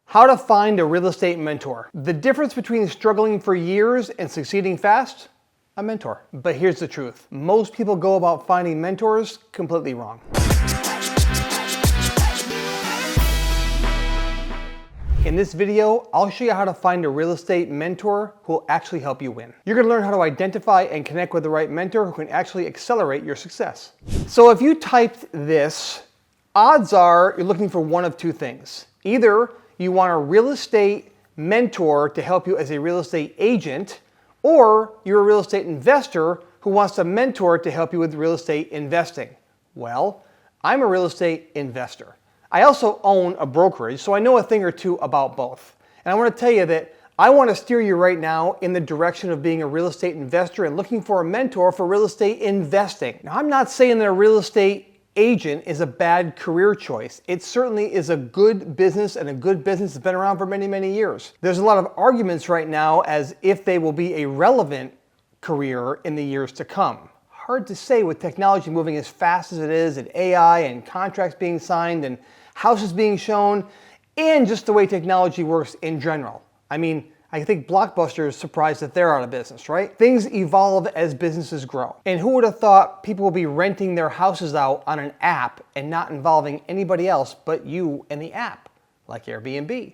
How to find a real estate mentor. The difference between struggling for years and succeeding fast? A mentor. But here's the truth. Most people go about finding mentors completely wrong. In this video, I'll show you how to find a real estate mentor who will actually help you win. You're going to learn how to identify and connect with the right mentor who can actually accelerate your success. So if you typed this, odds are you're looking for one of two things. Either you want a real estate mentor to help you as a real estate agent, or you're a real estate investor who wants a mentor to help you with real estate investing. Well, I'm a real estate investor. I also own a brokerage, so I know a thing or two about both. And I want to tell you that I want to steer you right now in the direction of being a real estate investor and looking for a mentor for real estate investing. Now, I'm not saying that a real estate agent is a bad career choice. It certainly is a good business, and a good business has been around for many, many years. There's a lot of arguments right now as if they will be a relevant career in the years to come. Hard to say with technology moving as fast as it is, and AI and contracts being signed and houses being shown, and just the way technology works in general. I mean, I think Blockbuster is surprised that they're out of business, right? Things evolve as businesses grow. And who would have thought people will be renting their houses out on an app and not involving anybody else but you and the app, like Airbnb?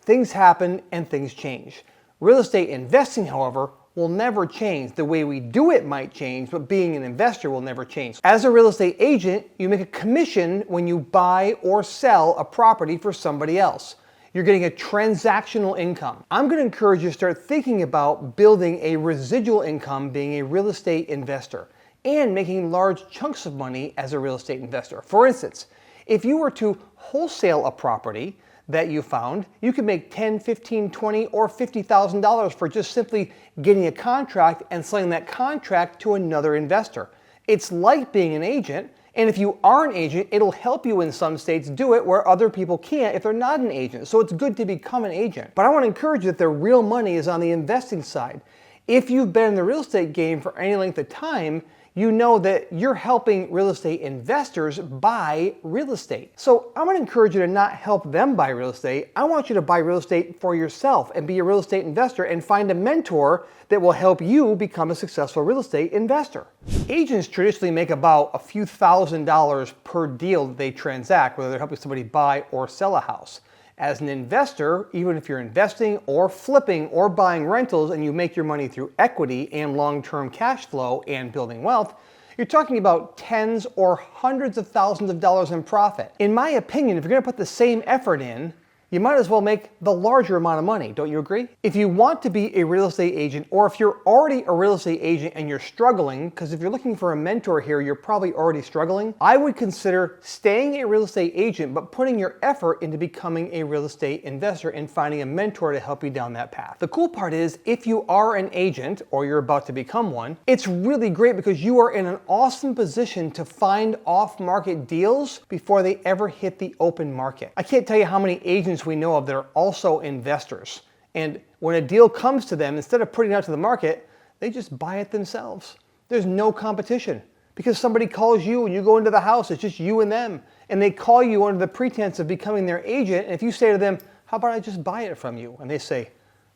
Things happen and things change. Real estate investing, however, will never change. The way we do it might change, but being an investor will never change. As a real estate agent, you make a commission when you buy or sell a property for somebody else. You're getting a transactional income. I'm going to encourage you to start thinking about building a residual income being a real estate investor and making large chunks of money as a real estate investor. For instance, if you were to wholesale a property that you found, you could make $10, $15, $20, or $50,000 for just simply getting a contract and selling that contract to another investor. It's like being an agent. And if you are an agent, it'll help you in some states do it where other people can't if they're not an agent. So it's good to become an agent. But I want to encourage you that the real money is on the investing side. If you've been in the real estate game for any length of time, you know that you're helping real estate investors buy real estate. So I want to encourage you to not help them buy real estate. I want you to buy real estate for yourself and be a real estate investor and find a mentor that will help you become a successful real estate investor. Agents traditionally make about a few $1,000s per deal that they transact, whether they're helping somebody buy or sell a house. As an investor, even if you're investing or flipping or buying rentals and you make your money through equity and long-term cash flow and building wealth, you're talking about tens or hundreds of thousands of dollars in profit. In my opinion, if you're going to put the same effort in, you might as well make the larger amount of money. Don't you agree? If you want to be a real estate agent, or if you're already a real estate agent and you're struggling, because if you're looking for a mentor here, you're probably already struggling, I would consider staying a real estate agent, but putting your effort into becoming a real estate investor and finding a mentor to help you down that path. The cool part is, if you are an agent, or you're about to become one, it's really great because you are in an awesome position to find off-market deals before they ever hit the open market. I can't tell you how many agents we know of that are also investors. And when a deal comes to them, instead of putting it out to the market, they just buy it themselves. There's no competition because somebody calls you and you go into the house, it's just you and them. And they call you under the pretense of becoming their agent. And if you say to them, how about I just buy it from you? And they say,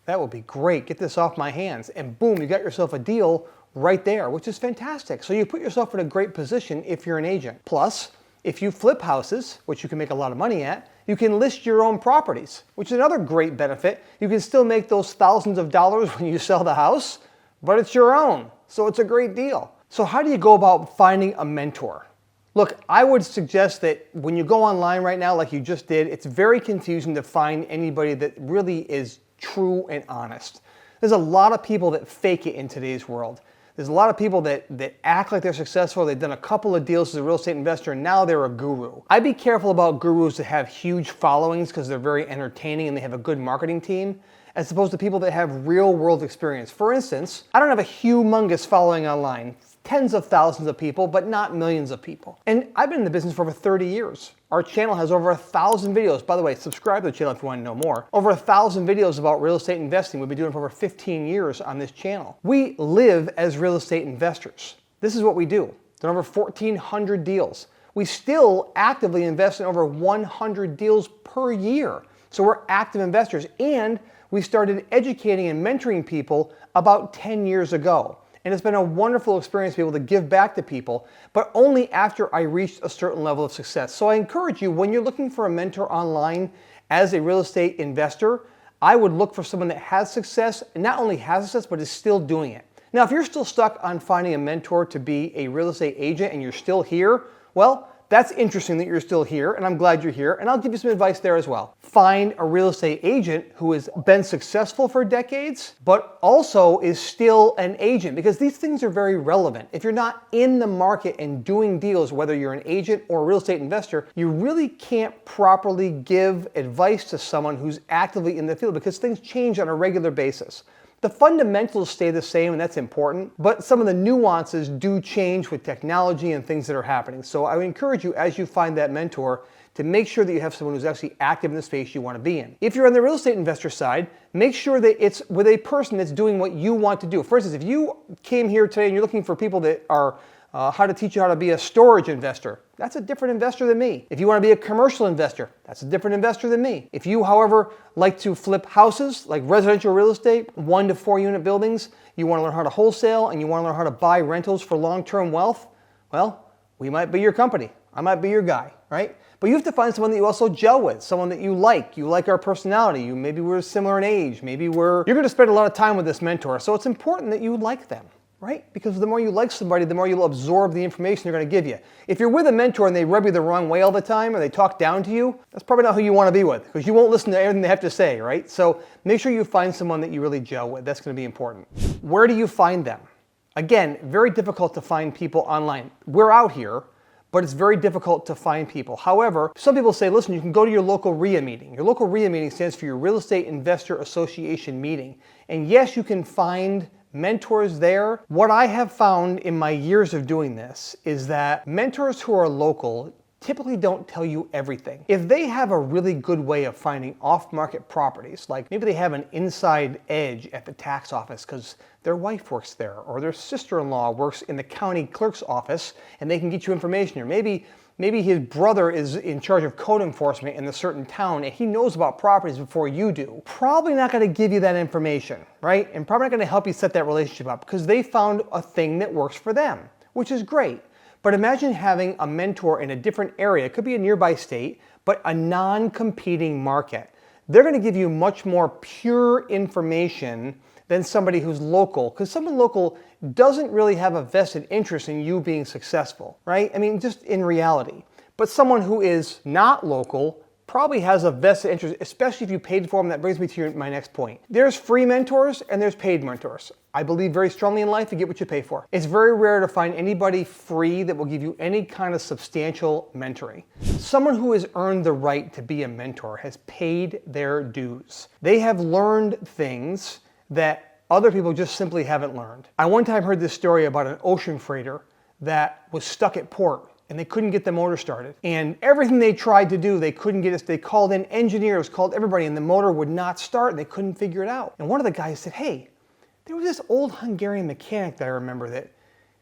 that would be great, get this off my hands. And boom, you got yourself a deal right there, which is fantastic. So you put yourself in a great position if you're an agent. Plus, if you flip houses, which you can make a lot of money at, you can list your own properties, which is another great benefit. You can still make those thousands of dollars when you sell the house, but it's your own, so it's a great deal. So how do you go about finding a mentor? Look, I would suggest that when you go online right now, like you just did, it's very confusing to find anybody that really is true and honest. There's a lot of people that fake it in today's world. There's a lot of people that act like they're successful. They've done a couple of deals as a real estate investor, and now they're a guru. I'd be careful about gurus that have huge followings because they're very entertaining and they have a good marketing team, as opposed to people that have real world experience. For instance, I don't have a humongous following online. Tens of thousands of people, but not millions of people. And I've been in the business for over 30 years. Our channel has over 1,000 videos. By the way, subscribe to the channel if you want to know more. Over 1,000 videos about real estate investing. We've been doing it for over 15 years on this channel. We live as real estate investors. This is what we do. Done over 1,400 deals. We still actively invest in over 100 deals per year. So we're active investors, and we started educating and mentoring people about 10 years ago. And it's been a wonderful experience to be able to give back to people, but only after I reached a certain level of success. So I encourage you, when you're looking for a mentor online as a real estate investor, I would look for someone that has success, and not only has success, but is still doing it. Now, if you're still stuck on finding a mentor to be a real estate agent and you're still here, well, that's interesting that you're still here, and I'm glad you're here, and I'll give you some advice there as well. Find a real estate agent who has been successful for decades, but also is still an agent, because these things are very relevant. If you're not in the market and doing deals, whether you're an agent or a real estate investor, you really can't properly give advice to someone who's actively in the field, because things change on a regular basis. The fundamentals stay the same, and that's important, but some of the nuances do change with technology and things that are happening. So I would encourage you, as you find that mentor, to make sure that you have someone who's actually active in the space you want to be in. If you're on the real estate investor side, make sure that it's with a person that's doing what you want to do. For instance, if you came here today and you're looking for people that are how to teach you how to be a storage investor, that's a different investor than me. If you want to be a commercial investor, that's a different investor than me. If you, however, like to flip houses, like residential real estate, 1 to 4 unit buildings, you want to learn how to wholesale, and you want to learn how to buy rentals for long-term wealth, well, we might be your company. I might be your guy, right? But you have to find someone that you also gel with, someone that you like. You like our personality. Maybe we're similar in age. You're going to spend a lot of time with this mentor, so it's important that you like them. Right? Because the more you like somebody, the more you'll absorb the information they're going to give you. If you're with a mentor and they rub you the wrong way all the time, or they talk down to you, that's probably not who you want to be with, because you won't listen to everything they have to say, right? So make sure you find someone that you really gel with. That's going to be important. Where do you find them? Again, very difficult to find people online. We're out here, but it's very difficult to find people. However, some people say, listen, you can go to your local RIA meeting. Your local RIA meeting stands for your Real Estate Investor Association meeting. And yes, you can find mentors there. What I have found in my years of doing this is that mentors who are local typically don't tell you everything. If they have a really good way of finding off-market properties, like maybe they have an inside edge at the tax office because their wife works there, or their sister-in-law works in the county clerk's office and they can get you information, or maybe his brother is in charge of code enforcement in a certain town and he knows about properties before you do. Probably not going to give you that information, right? And probably not going to help you set that relationship up, because they found a thing that works for them, which is great. But imagine having a mentor in a different area. It could be a nearby state, but a non-competing market. They're going to give you much more pure information than somebody who's local, because someone local doesn't really have a vested interest in you being successful, right? I mean, just in reality. But someone who is not local probably has a vested interest, especially if you paid for them. That brings me to my next point. There's free mentors and there's paid mentors. I believe very strongly in life, you get what you pay for. It's very rare to find anybody free that will give you any kind of substantial mentoring. Someone who has earned the right to be a mentor has paid their dues. They have learned things that other people just simply haven't learned. I one time heard this story about an ocean freighter that was stuck at port and they couldn't get the motor started. And everything they tried to do, they couldn't get it. They called in engineers, called everybody, and the motor would not start and they couldn't figure it out. And one of the guys said, hey, there was this old Hungarian mechanic that I remember that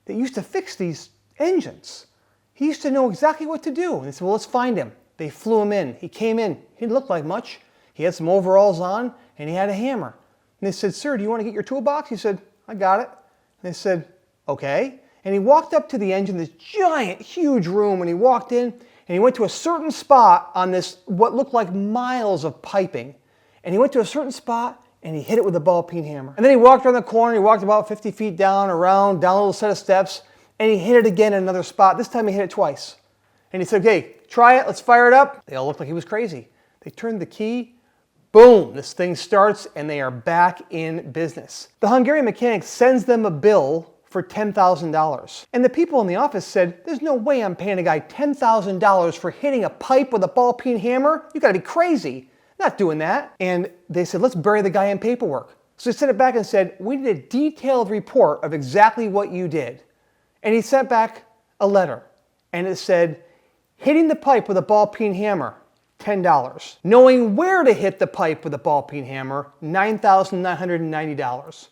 used to fix these engines. He used to know exactly what to do. And they said, well, let's find him. They flew him in. He came in. He didn't look like much. He had some overalls on and he had a hammer. And they said, sir, do you want to get your toolbox? He said, I got it. And they said, okay. And he walked up to the engine, this giant, huge room, and he walked in, and he went to a certain spot on this, what looked like miles of piping. And he went to a certain spot, and he hit it with a ball-peen hammer. And then he walked around the corner, he walked about 50 feet down, around, down a little set of steps, and he hit it again in another spot. This time he hit it twice. And he said, okay, try it, let's fire it up. They all looked like he was crazy. They turned the key, boom, this thing starts, and they are back in business. The Hungarian mechanic sends them a bill for $10,000. And the people in the office said, there's no way I'm paying a guy $10,000 for hitting a pipe with a ball-peen hammer. You gotta be crazy. Not doing that. And they said, let's bury the guy in paperwork. So they sent it back and said, we need a detailed report of exactly what you did. And he sent back a letter. And it said, hitting the pipe with a ball-peen hammer, $10. Knowing where to hit the pipe with a ball-peen hammer, $9,990.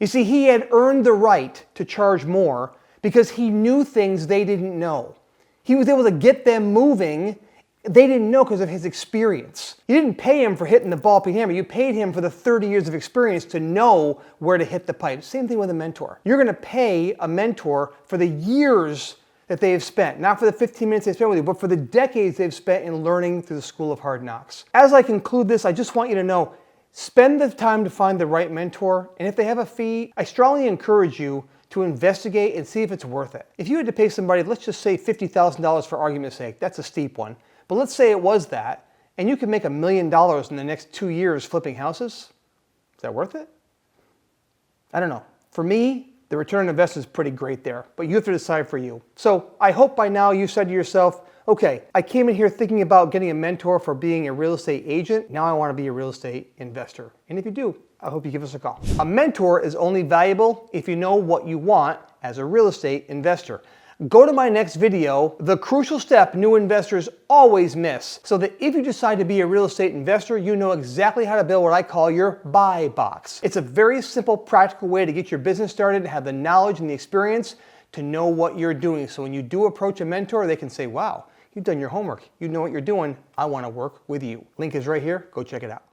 You see, he had earned the right to charge more because he knew things they didn't know. He was able to get them moving They didn't know because of his experience. You didn't pay him for hitting the ball peen hammer. You paid him for the 30 years of experience to know where to hit the pipe. Same thing with a mentor. You're going to pay a mentor for the years that they have spent, not for the 15 minutes they spent with you, but for the decades they've spent in learning through the School of Hard Knocks. As I conclude this, I just want you to know, spend the time to find the right mentor, and if they have a fee, I strongly encourage you to investigate and see if it's worth it. If you had to pay somebody, let's just say $50,000 for argument's sake, that's a steep one, but let's say it was that, and you could make $1 million in the next 2 years flipping houses, is that worth it? I don't know. For me, the return on investment is pretty great there, but you have to decide for you. So I hope by now you said to yourself, okay, I came in here thinking about getting a mentor for being a real estate agent. Now I want to be a real estate investor. And if you do, I hope you give us a call. A mentor is only valuable if you know what you want as a real estate investor. Go to my next video, the crucial step new investors always miss, so that if you decide to be a real estate investor, you know exactly how to build what I call your buy box. It's a very simple, practical way to get your business started, have the knowledge and the experience to know what you're doing. So when you do approach a mentor, they can say, wow, you've done your homework. You know what you're doing. I want to work with you. Link is right here. Go check it out.